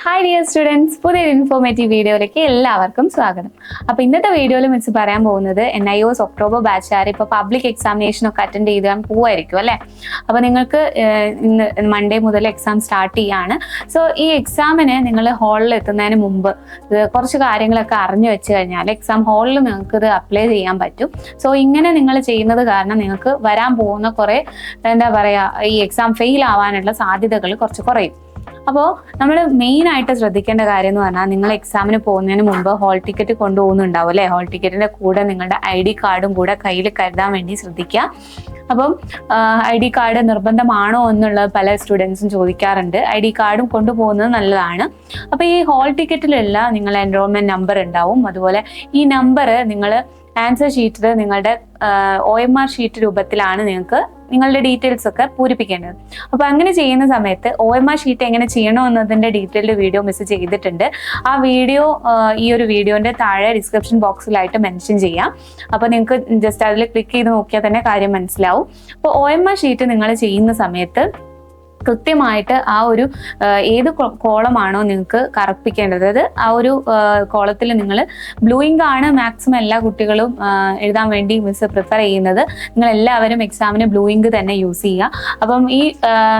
Hi dear students, പുതിയൊരു informative വീഡിയോയിലേക്ക് എല്ലാവർക്കും സ്വാഗതം. അപ്പോൾ ഇന്നത്തെ വീഡിയോയിൽ മിസ് പറയാൻ പോകുന്നത് NIOS ഒക്ടോബർ ബാച്ചുകാർ ഇപ്പോൾ പബ്ലിക് എക്സാമിനേഷനൊക്കെ അറ്റൻഡ് ചെയ്താൽ പോവായിരിക്കും അല്ലേ. അപ്പോൾ നിങ്ങൾക്ക് ഇന്ന് മൺഡേ മുതൽ എക്സാം സ്റ്റാർട്ട് ചെയ്യാണ്. സോ ഈ എക്സാമിന് നിങ്ങൾ ഹാളിൽ എത്തുന്നതിന് മുമ്പ് കുറച്ച് കാര്യങ്ങളൊക്കെ അറിഞ്ഞു വെച്ച് കഴിഞ്ഞാൽ എക്സാം ഹാളിൽ നിങ്ങൾക്ക് ഇത് അപ്ലൈ ചെയ്യാൻ പറ്റും. സോ ഇങ്ങനെ നിങ്ങൾ ചെയ്യുന്നത് കാരണം നിങ്ങൾക്ക് വരാൻ പോകുന്ന കുറേ എന്താ പറയുക, ഈ എക്സാം ഫെയിൽ ആവാനുള്ള സാധ്യതകൾ കുറച്ച് കുറയും. അപ്പോൾ നമ്മൾ മെയിനായിട്ട് ശ്രദ്ധിക്കേണ്ട കാര്യം എന്ന് പറഞ്ഞാൽ, നിങ്ങൾ എക്സാമിന് പോകുന്നതിന് മുമ്പ് ഹോൾ ടിക്കറ്റ് കൊണ്ടുപോകുന്നുണ്ടാവും അല്ലേ. ഹോൾ ടിക്കറ്റിൻ്റെ കൂടെ നിങ്ങളുടെ ID കാർഡും കൂടെ കയ്യിൽ കരുതാൻ വേണ്ടി ശ്രദ്ധിക്കുക. അപ്പം ID കാർഡ് നിർബന്ധമാണോ എന്നുള്ളത് പല സ്റ്റുഡൻസും ചോദിക്കാറുണ്ട്. ID കാർഡും കൊണ്ടുപോകുന്നത് നല്ലതാണ്. അപ്പോൾ ഈ ഹോൾ ടിക്കറ്റിലുള്ള നിങ്ങളുടെ എൻറോൾമെൻറ്റ് നമ്പർ ഉണ്ടാവും. അതുപോലെ ഈ നമ്പർ നിങ്ങൾ ആൻസർ ഷീറ്റിൽ നിങ്ങളുടെ OMR ഷീറ്റ് രൂപത്തിലാണ് നിങ്ങൾക്ക് നിങ്ങളുടെ ഡീറ്റെയിൽസ് ഒക്കെ പൂരിപ്പിക്കേണ്ടത്. അപ്പോൾ അങ്ങനെ ചെയ്യുന്ന സമയത്ത് OMR ഷീറ്റ് എങ്ങനെ ചെയ്യണോ എന്നതിൻ്റെ ഡീറ്റെയിൽഡ് വീഡിയോ മിസ് ചെയ്തിട്ടുണ്ട്. ആ വീഡിയോ ഈ ഒരു വീഡിയോൻ്റെ താഴെ ഡിസ്ക്രിപ്ഷൻ ബോക്സിലായിട്ട് മെൻഷൻ ചെയ്യാം. അപ്പോൾ നിങ്ങൾക്ക് ജസ്റ്റ് അതിൽ ക്ലിക്ക് ചെയ്ത് നോക്കിയാൽ തന്നെ കാര്യം മനസ്സിലാവും. അപ്പോൾ OMR ഷീറ്റ് നിങ്ങൾ ചെയ്യുന്ന സമയത്ത് കൃത്യമായിട്ട് ആ ഒരു ഏത് കോളമാണോ നിങ്ങൾക്ക് കറുപ്പിക്കേണ്ടത്, അത് ആ ഒരു കോളത്തിൽ നിങ്ങൾ ബ്ലൂ ഇങ്ക് ആണ് മാക്സിമം എല്ലാ കുട്ടികളും എഴുതാൻ വേണ്ടി മിസ് പ്രിഫർ ചെയ്യുന്നത്. നിങ്ങൾ എല്ലാവരും എക്സാമിന് ബ്ലൂ ഇങ്ക് തന്നെ യൂസ് ചെയ്യുക. അപ്പം ഈ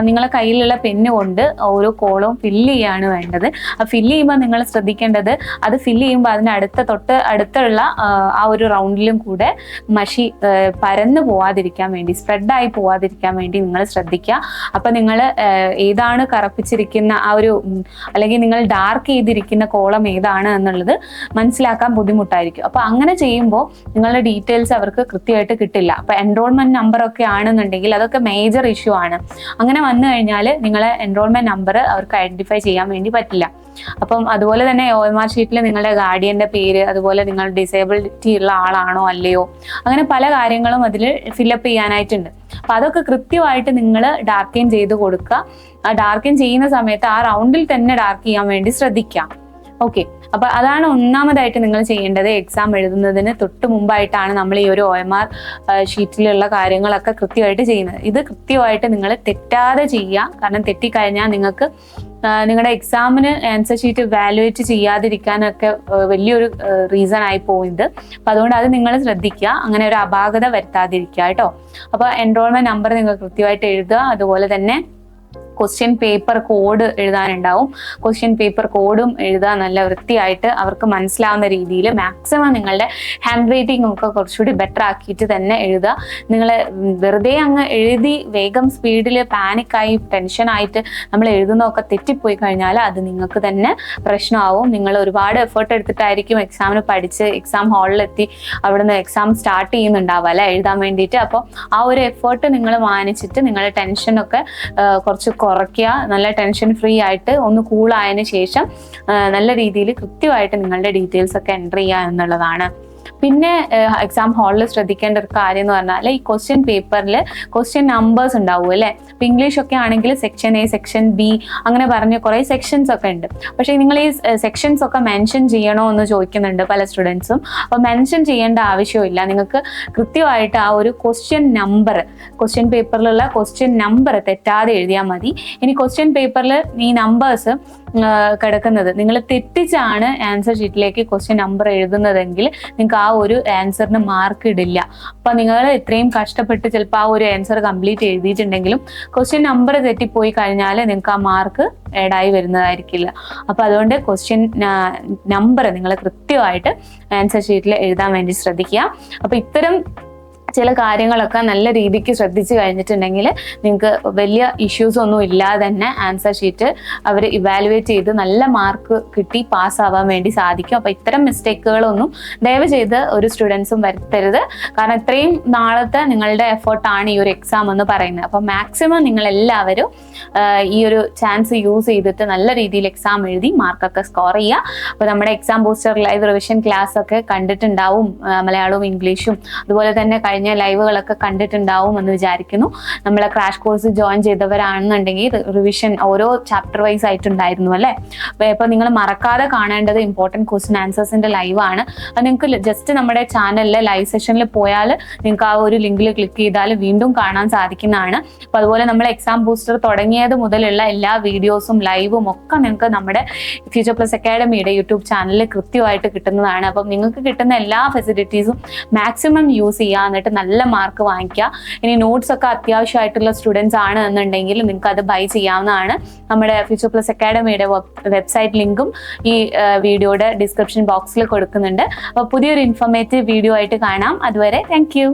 നിങ്ങളെ കയ്യിലുള്ള പെന്ന് കൊണ്ട് ഓരോ കോളവും ഫില്ല് ചെയ്യാണ് വേണ്ടത്. ആ ഫില്ല് ചെയ്യുമ്പോൾ നിങ്ങൾ ശ്രദ്ധിക്കേണ്ടത്, അത് ഫില്ല് ചെയ്യുമ്പോൾ അതിന് അടുത്തുള്ള ആ ഒരു റൗണ്ടിലും കൂടെ മഷി പരന്നു പോവാതിരിക്കാൻ വേണ്ടി, സ്പ്രെഡായി പോവാതിരിക്കാൻ വേണ്ടി നിങ്ങൾ ശ്രദ്ധിക്കുക. അപ്പം നിങ്ങൾ ഏതാണ് കറുപ്പിച്ചിരിക്കുന്ന ആ ഒരു, അല്ലെങ്കിൽ നിങ്ങൾ ഡാർക്ക് ചെയ്തിരിക്കുന്ന കോളം ഏതാണ് എന്നുള്ളത് മനസ്സിലാക്കാൻ ബുദ്ധിമുട്ടായിരിക്കും. അപ്പോൾ അങ്ങനെ ചെയ്യുമ്പോൾ നിങ്ങളുടെ ഡീറ്റെയിൽസ് അവർക്ക് കൃത്യമായിട്ട് കിട്ടില്ല. അപ്പോൾ എൻറോൾമെന്റ് നമ്പർ ഒക്കെ ആണെന്നുണ്ടെങ്കിൽ അതൊക്കെ മേജർ ഇഷ്യൂ ആണ്. അങ്ങനെ വന്നു കഴിഞ്ഞാൽ നിങ്ങളെ എൻറോൾമെന്റ് നമ്പർ അവർക്ക് ഐഡന്റിഫൈ ചെയ്യാൻ വേണ്ടി പറ്റില്ല. അപ്പം അതുപോലെ തന്നെ OMR ഷീറ്റിൽ നിങ്ങളുടെ ഗാർഡിയന്റെ പേര്, അതുപോലെ നിങ്ങൾ ഡിസേബിലിറ്റി ഉള്ള ആളാണോ അല്ലയോ, അങ്ങനെ പല കാര്യങ്ങളും അതിൽ ഫില്ലപ്പ് ചെയ്യാനായിട്ടുണ്ട്. അപ്പം അതൊക്കെ കൃത്യമായിട്ട് നിങ്ങൾ ഡാർക്കിൻ ചെയ്ത് കൊടുക്കുക. ആ ഡാർക്കിൻ ചെയ്യുന്ന സമയത്ത് ആ റൗണ്ടിൽ തന്നെ ഡാർക്ക് ചെയ്യാൻ വേണ്ടി ശ്രദ്ധിക്കാം. ഓക്കെ, അപ്പൊ അതാണ് ഒന്നാമതായിട്ട് നിങ്ങൾ ചെയ്യേണ്ടത്. എക്സാം എഴുതുന്നതിന് തൊട്ട് മുമ്പായിട്ടാണ് നമ്മൾ ഈ ഒരു OMR ഷീറ്റിലുള്ള കാര്യങ്ങളൊക്കെ കൃത്യമായിട്ട് ചെയ്യുന്നത്. ഇത് കൃത്യമായിട്ട് നിങ്ങൾ തെറ്റാതെ ചെയ്യുക. കാരണം തെറ്റിക്കഴിഞ്ഞാൽ നിങ്ങൾക്ക് നിങ്ങളുടെ എക്സാമിന് ആൻസർ ഷീറ്റ് വാലുവേറ്റ് ചെയ്യാതിരിക്കാനൊക്കെ വലിയൊരു റീസൺ ആയി പോകുന്നത്. അപ്പം അതുകൊണ്ട് അത് നിങ്ങൾ ശ്രദ്ധിക്കുക, അങ്ങനെ ഒരു അപാകത വരുത്താതിരിക്കുക കേട്ടോ. അപ്പോൾ എൻറോൾമെന്റ് നമ്പർ നിങ്ങൾ കൃത്യമായിട്ട് എഴുതുക. അതുപോലെ തന്നെ ക്വസ്റ്റ്യൻ പേപ്പർ കോഡ് എഴുതാനുണ്ടാവും. ക്വസ്റ്റ്യൻ പേപ്പർ കോഡും എഴുതാൻ നല്ല വൃത്തിയായിട്ട് അവർക്ക് മനസ്സിലാവുന്ന രീതിയിൽ മാക്സിമം നിങ്ങളുടെ ഹാൻഡ് റൈറ്റിംഗ് ഒക്കെ കുറച്ചുകൂടി ബെറ്റർ ആക്കിയിട്ട് തന്നെ എഴുതുക. നിങ്ങൾ വെറുതെ അങ്ങ് എഴുതി വേഗം സ്പീഡിൽ പാനിക്കായി ടെൻഷനായിട്ട് നമ്മൾ എഴുതുന്നതൊക്കെ തെറ്റിപ്പോയി കഴിഞ്ഞാൽ അത് നിങ്ങൾക്ക് തന്നെ പ്രശ്നമാവും. നിങ്ങൾ ഒരുപാട് എഫേർട്ട് എടുത്തിട്ടായിരിക്കും എക്സാമിന് പഠിച്ച് എക്സാം ഹാളിലെത്തി അവിടുന്ന് എക്സാം സ്റ്റാർട്ട് ചെയ്യുന്നുണ്ടാവുക അല്ലെ, എഴുതാൻ വേണ്ടിയിട്ട്. അപ്പോൾ ആ ഒരു എഫേർട്ട് നിങ്ങൾ മാനിച്ചിട്ട് നിങ്ങളുടെ ടെൻഷനൊക്കെ കുറച്ച് കുറയ്ക്കുക. നല്ല ടെൻഷൻ ഫ്രീ ആയിട്ട് ഒന്ന് കൂളായതിനു ശേഷം നല്ല രീതിയിൽ കൃത്യമായിട്ട് നിങ്ങളുടെ ഡീറ്റെയിൽസ് ഒക്കെ എൻ്റർ ചെയ്യുക എന്നുള്ളതാണ്. പിന്നെ എക്സാം ഹാളിൽ ശ്രദ്ധിക്കേണ്ട ഒരു കാര്യം എന്ന് പറഞ്ഞാൽ, ഈ ക്വസ്റ്റ്യൻ പേപ്പറിൽ ക്വസ്റ്റ്യൻ നമ്പേഴ്സ് ഉണ്ടാവും അല്ലേ. ഇപ്പം ഇംഗ്ലീഷ് ഒക്കെ ആണെങ്കിൽ സെക്ഷൻ A, സെക്ഷൻ B അങ്ങനെ പറഞ്ഞ് കുറേ സെക്ഷൻസ് ഒക്കെ ഉണ്ട്. പക്ഷേ നിങ്ങൾ ഈ സെക്ഷൻസ് ഒക്കെ മെൻഷൻ ചെയ്യണോ എന്ന് ചോദിക്കുന്നുണ്ട് പല സ്റ്റുഡൻസും. അപ്പോൾ മെൻഷൻ ചെയ്യേണ്ട ആവശ്യമില്ല. നിങ്ങൾക്ക് കൃത്യമായിട്ട് ആ ഒരു ക്വസ്റ്റ്യൻ നമ്പർ, ക്വസ്റ്റ്യൻ പേപ്പറിലുള്ള ക്വസ്റ്റ്യൻ നമ്പർ തെറ്റാതെ എഴുതിയാൽ മതി. ഇനി ക്വസ്റ്റ്യൻ പേപ്പറിൽ ഈ നമ്പേഴ്സ് കിടക്കുന്നത് നിങ്ങൾ തെറ്റിച്ചാണ് ആൻസർ ഷീറ്റിലേക്ക് ക്വസ്റ്റ്യൻ നമ്പർ എഴുതുന്നതെങ്കിൽ നിങ്ങൾക്ക് ആ ഒരു ആൻസറിന് മാർക്ക് ഇടില്ല. അപ്പം നിങ്ങൾ ഇത്രയും കഷ്ടപ്പെട്ട് ചിലപ്പോൾ ആ ഒരു ആൻസർ കംപ്ലീറ്റ് എഴുതിയിട്ടുണ്ടെങ്കിലും ക്വസ്റ്റ്യൻ നമ്പർ തെറ്റിപ്പോയി കഴിഞ്ഞാൽ നിങ്ങൾക്ക് ആ മാർക്ക് ആഡായി വരുന്നതായിരിക്കില്ല. അപ്പം അതുകൊണ്ട് ക്വസ്റ്റ്യൻ നമ്പർ നിങ്ങൾ കൃത്യമായിട്ട് ആൻസർ ഷീറ്റിൽ എഴുതാൻ വേണ്ടി ശ്രദ്ധിക്കുക. അപ്പം ഇത്തരം ചില കാര്യങ്ങളൊക്കെ നല്ല രീതിക്ക് ശ്രദ്ധിച്ചു കഴിഞ്ഞിട്ടുണ്ടെങ്കിൽ നിങ്ങൾക്ക് വലിയ ഇഷ്യൂസ് ഒന്നും ഇല്ലാതെ തന്നെ ആൻസർ ഷീറ്റ് അവർ ഇവാലുവേറ്റ് ചെയ്ത് നല്ല മാർക്ക് കിട്ടി പാസ്സാവാൻ വേണ്ടി സാധിക്കും. അപ്പോൾ ഇത്തരം മിസ്റ്റേക്കുകളൊന്നും ദയവ് ചെയ്ത് ഒരു സ്റ്റുഡൻസും വരുത്തരുത്. കാരണം ഇത്രയും നാളത്തെ നിങ്ങളുടെ എഫേർട്ടാണ് ഈ ഒരു എക്സാം എന്ന് പറയുന്നത്. അപ്പോൾ മാക്സിമം നിങ്ങൾ എല്ലാവരും ഈ ഒരു ചാൻസ് യൂസ് ചെയ്തിട്ട് നല്ല രീതിയിൽ എക്സാം എഴുതി മാർക്കൊക്കെ സ്കോർ ചെയ്യുക. അപ്പോൾ നമ്മുടെ exam booster live revision class ഒക്കെ കണ്ടിട്ടുണ്ടാവും, മലയാളവും ഇംഗ്ലീഷും. അതുപോലെ തന്നെ കഴിഞ്ഞ ലൈവുകളൊക്കെ കണ്ടിട്ടുണ്ടാവും എന്ന് വിചാരിക്കുന്നു. നമ്മളെ ക്രാഷ് കോഴ്സ് ജോയിൻ ചെയ്തവരാണെന്നുണ്ടെങ്കിൽ റിവിഷൻ ഓരോ ചാപ്റ്റർ വൈസ് ആയിട്ടുണ്ടായിരുന്നു അല്ലേ. അപ്പോൾ നിങ്ങൾ മറക്കാതെ കാണേണ്ടത് ഇമ്പോർട്ടൻറ്റ് ക്വസ്റ്റ്യൻ ആൻസേഴ്സിന്റെ ലൈവാണ്. അത് നിങ്ങൾക്ക് ജസ്റ്റ് നമ്മുടെ ചാനലിലെ ലൈവ് സെഷനിൽ പോയാൽ നിങ്ങൾക്ക് ആ ഒരു ലിങ്കിൽ ക്ലിക്ക് ചെയ്താൽ വീണ്ടും കാണാൻ സാധിക്കുന്നതാണ്. അപ്പോൾ അതുപോലെ നമ്മൾ എക്സാം ബൂസ്റ്റർ തുടങ്ങിയത് മുതലുള്ള എല്ലാ വീഡിയോസും ലൈവും ഒക്കെ നിങ്ങൾക്ക് നമ്മുടെ ഫ്യൂച്ചർ പ്ലസ് അക്കാഡമിയുടെ യൂട്യൂബ് ചാനലിൽ കൃത്യമായിട്ട് കിട്ടുന്നതാണ്. അപ്പം നിങ്ങൾക്ക് കിട്ടുന്ന എല്ലാ ഫെസിലിറ്റീസും മാക്സിമം യൂസ് ചെയ്യുക, എന്നിട്ട് നല്ല മാർക്ക് വാങ്ങിക്കുക. ഇനി നോട്ട്സ് ഒക്കെ അത്യാവശ്യമായിട്ടുള്ള സ്റ്റുഡൻസ് ആണ് എന്നുണ്ടെങ്കിൽ നിങ്ങൾക്ക് അത് ബൈ ചെയ്യാവുന്നതാണ്. നമ്മുടെ ഫ്യൂച്ചർ പ്ലസ് അക്കാഡമിയുടെ വെബ്സൈറ്റ് ലിങ്കും ഈ വീഡിയോയുടെ ഡിസ്ക്രിപ്ഷൻ ബോക്സിൽ കൊടുക്കുന്നുണ്ട്. അപ്പോൾ പുതിയൊരു ഇൻഫോർമേറ്റീവ് വീഡിയോ ആയിട്ട് കാണാം. അതുവരെ താങ്ക് യു.